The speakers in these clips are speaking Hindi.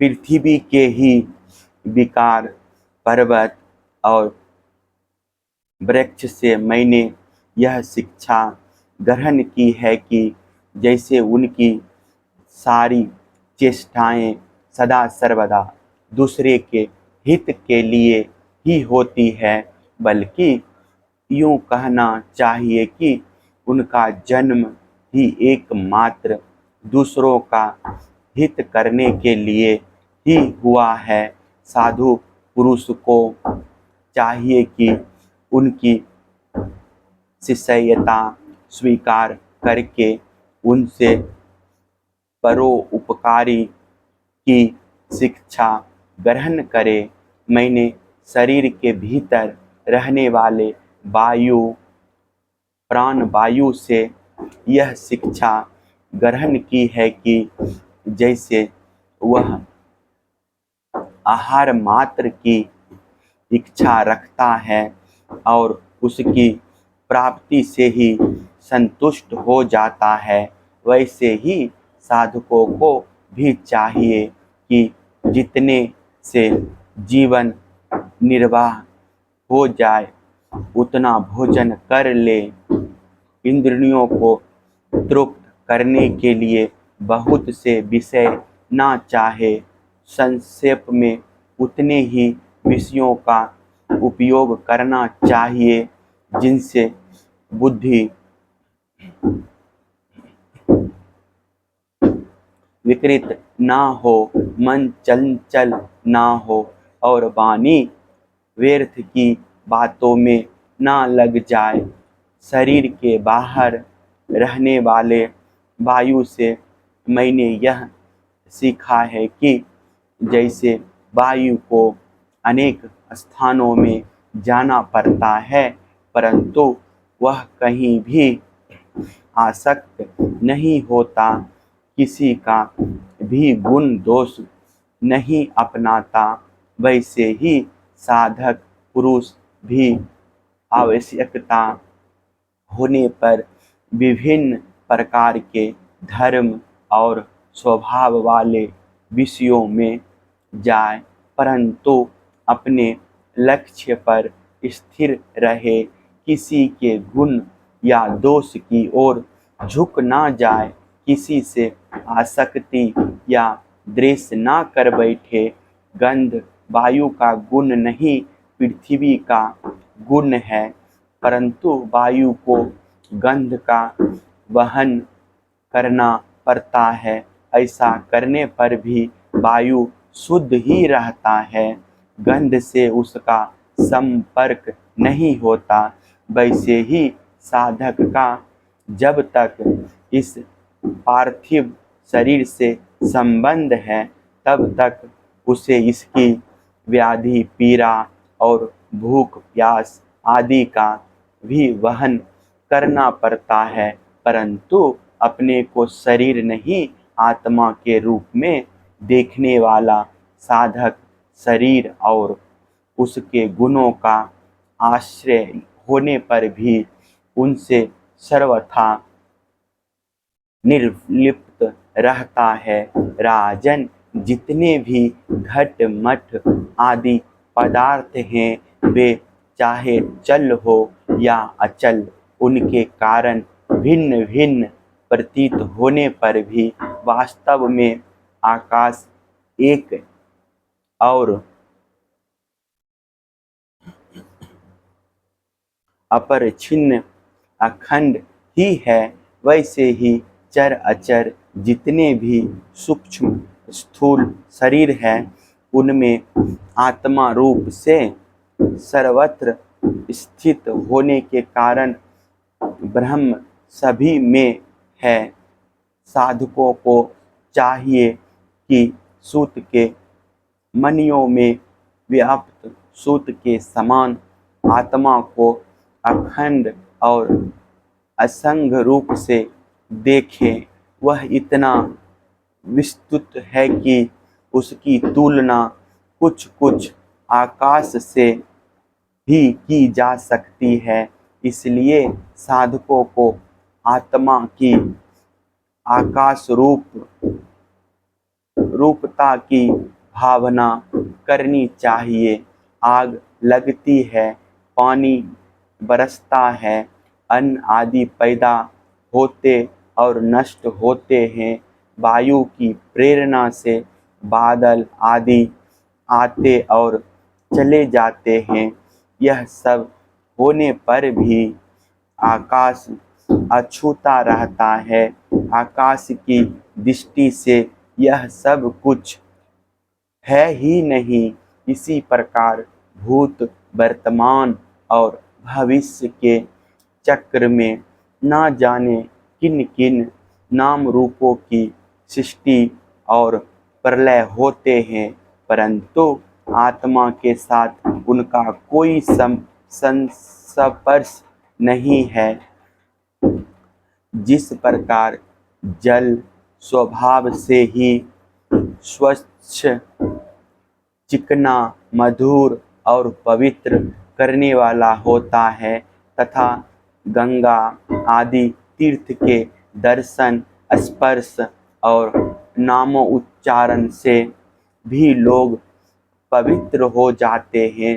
पृथ्वी के ही विकार, पर्वत और वृक्ष से मैंने यह शिक्षा ग्रहण की है कि जैसे उनकी सारी चेष्टाएं सदा सर्वदा दूसरे के हित के लिए ही होती है, बल्कि यूं कहना चाहिए कि उनका जन्म ही एकमात्र दूसरों का हित करने के लिए ही हुआ है। साधु पुरुष को चाहिए कि उनकी शिष्यता स्वीकार करके उनसे परोपकारी की शिक्षा ग्रहण करे। मैंने शरीर के भीतर रहने वाले वायु, प्राण वायु से यह शिक्षा ग्रहण की है कि जैसे वह आहार मात्र की इच्छा रखता है और उसकी प्राप्ति से ही संतुष्ट हो जाता है, वैसे ही साधकों को भी चाहिए कि जितने से जीवन निर्वाह हो जाए उतना भोजन कर ले। इंद्रियों को तृप्त करने के लिए बहुत से विषय ना चाहे, संक्षेप में उतने ही विषयों का उपयोग करना चाहिए जिनसे बुद्धि विकृत ना हो, मन चंचल ना हो और वाणी व्यर्थ की बातों में ना लग जाए। शरीर के बाहर रहने वाले वायु से मैंने यह सीखा है कि जैसे वायु को अनेक स्थानों में जाना पड़ता है, परंतु वह कहीं भी आसक्त नहीं होता, किसी का भी गुण दोष नहीं अपनाता, वैसे ही साधक पुरुष भी आवश्यकता होने पर विभिन्न प्रकार के धर्म और स्वभाव वाले विषयों में जाए, परंतु अपने लक्ष्य पर स्थिर रहे, किसी के गुण या दोष की ओर झुक ना जाए, किसी से आसक्ति या द्वेष ना कर बैठे। गंध वायु का गुण नहीं, पृथ्वी का गुण है, परंतु वायु को गंध का वहन करना पड़ता है। ऐसा करने पर भी वायु शुद्ध ही रहता है, गंध से उसका संपर्क नहीं होता। वैसे ही साधक का जब तक इस पार्थिव शरीर से संबंध है, तब तक उसे इसकी व्याधि, पीड़ा और भूख प्यास आदि का भी वहन करना पड़ता है, परंतु अपने को शरीर नहीं आत्मा के रूप में देखने वाला साधक शरीर और उसके गुणों का आश्रय होने पर भी उनसे सर्वथा निर्लिप्त रहता है। राजन, जितने भी घट मठ आदि पदार्थ हैं, वे चाहे चल हो या अचल, उनके कारण भिन्न भिन्न प्रतीत होने पर भी वास्तव में आकाश एक और अपरिच्छिन्न अखंड ही है। वैसे ही चर अचर जितने भी सूक्ष्म स्थूल शरीर है, उनमें आत्मा रूप से सर्वत्र स्थित होने के कारण ब्रह्म सभी में है। साधकों को चाहिए कि सूत के मणियों में व्याप्त सूत के समान आत्मा को अखंड और असंग रूप से देखें। वह इतना विस्तृत है कि उसकी तुलना कुछ कुछ आकाश से भी की जा सकती है। इसलिए साधकों को आत्मा की आकाश रूपता की भावना करनी चाहिए। आग लगती है, पानी बरसता है, अन्न आदि पैदा होते और नष्ट होते हैं, वायु की प्रेरणा से बादल आदि आते और चले जाते हैं। यह सब होने पर भी आकाश अछूता रहता है। आकाश की दृष्टि से यह सब कुछ है ही नहीं। इसी प्रकार भूत, वर्तमान और भविष्य के चक्र में ना जाने किन किन नाम रूपों की सृष्टि और प्रलय होते हैं, परंतु आत्मा के साथ उनका कोई संस्पर्श नहीं है। जिस प्रकार जल स्वभाव से ही स्वच्छ, चिकना, मधुर और पवित्र करने वाला होता है, तथा गंगा आदि तीर्थ के दर्शन, स्पर्श और नामोच्चारण से भी लोग पवित्र हो जाते हैं,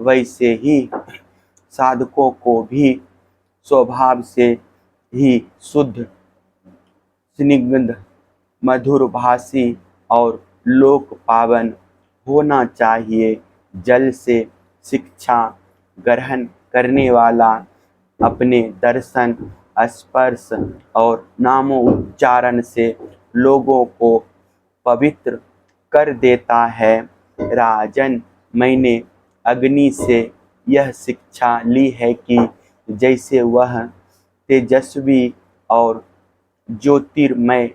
वैसे ही साधकों को भी स्वभाव से ही शुद्ध, स्निग्ध, मधुरभाषी और लोक पावन होना चाहिए। जल से शिक्षा ग्रहण करने वाला अपने दर्शन, स्पर्श और नामोच्चारण से लोगों को पवित्र कर देता है। राजन, मैंने अग्नि से यह शिक्षा ली है कि जैसे वह तेजस्वी और ज्योतिर्मय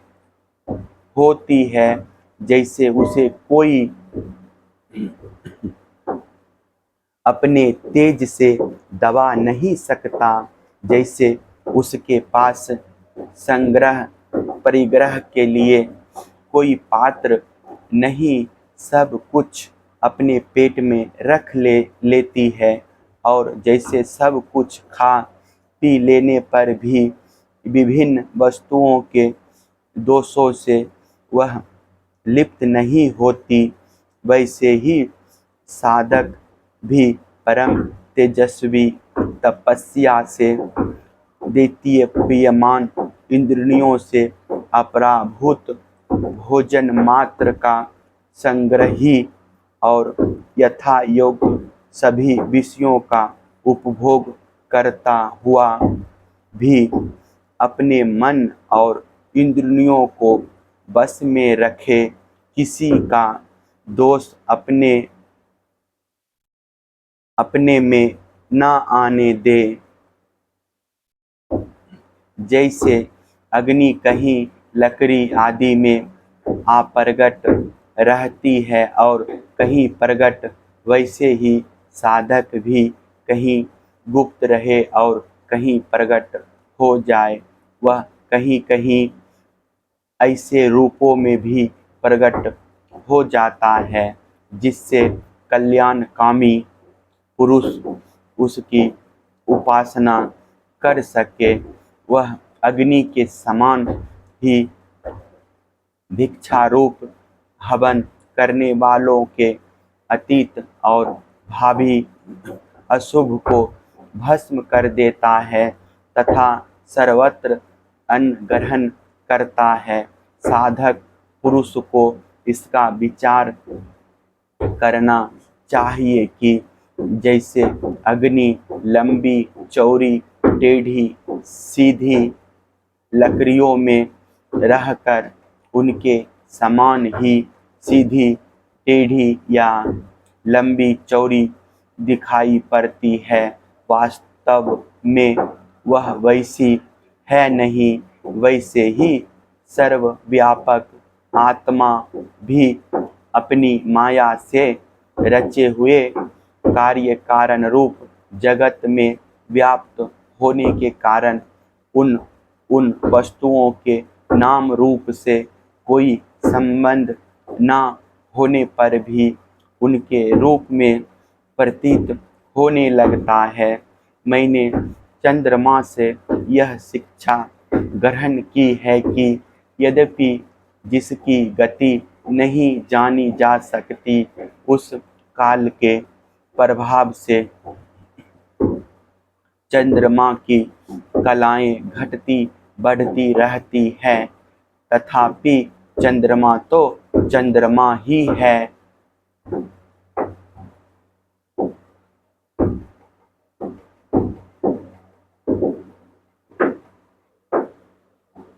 होती है, जैसे उसे कोई अपने तेज से दबा नहीं सकता, जैसे उसके पास संग्रह परिग्रह के लिए कोई पात्र नहीं, सब कुछ अपने पेट में रख लेती है, और जैसे सब कुछ खा पी लेने पर भी विभिन्न वस्तुओं के दोषों से वह लिप्त नहीं होती, वैसे ही साधक भी परम तेजस्वी तपस्या से द्वितीय प्रियमान इंद्रियों से अपराभूत भोजन मात्र का संग्रही और यथा योग्य सभी विषयों का उपभोग करता हुआ भी अपने मन और इंद्रियों को बस में रखे, किसी का दोष अपने में न आने दे। जैसे अग्नि कहीं लकड़ी आदि में आ प्रगट रहती है और कहीं प्रगट, वैसे ही साधक भी कहीं गुप्त रहे और कहीं प्रगट हो जाए। वह कहीं कहीं ऐसे रूपों में भी प्रगट हो जाता है जिससे कल्याणकामी पुरुष उसकी उपासना कर सके। वह अग्नि के समान ही भिक्षारूप हवन करने वालों के अतीत और भावी अशुभ को भस्म कर देता है तथा सर्वत्र अन्न ग्रहण करता है। साधक पुरुष को इसका विचार करना चाहिए कि जैसे अग्नि लंबी, चौड़ी, टेढ़ी, सीधी लकड़ियों में रहकर उनके समान ही सीधी, टेढ़ी या लंबी चौड़ी दिखाई पड़ती है, वास्तव में वह वैसी है नहीं। वैसे ही सर्वव्यापक आत्मा भी अपनी माया से रचे हुए कार्य कारण रूप जगत में व्याप्त होने के कारण उन वस्तुओं के नाम रूप से कोई संबंध ना होने पर भी उनके रूप में प्रतीत होने लगता है। मैंने चंद्रमा से यह शिक्षा ग्रहण की है कि यद्यपि जिसकी गति नहीं जानी जा सकती। उस काल के प्रभाव से चंद्रमा की कलाएं घटती बढ़ती रहती है, तथापि चंद्रमा तो चंद्रमा ही है।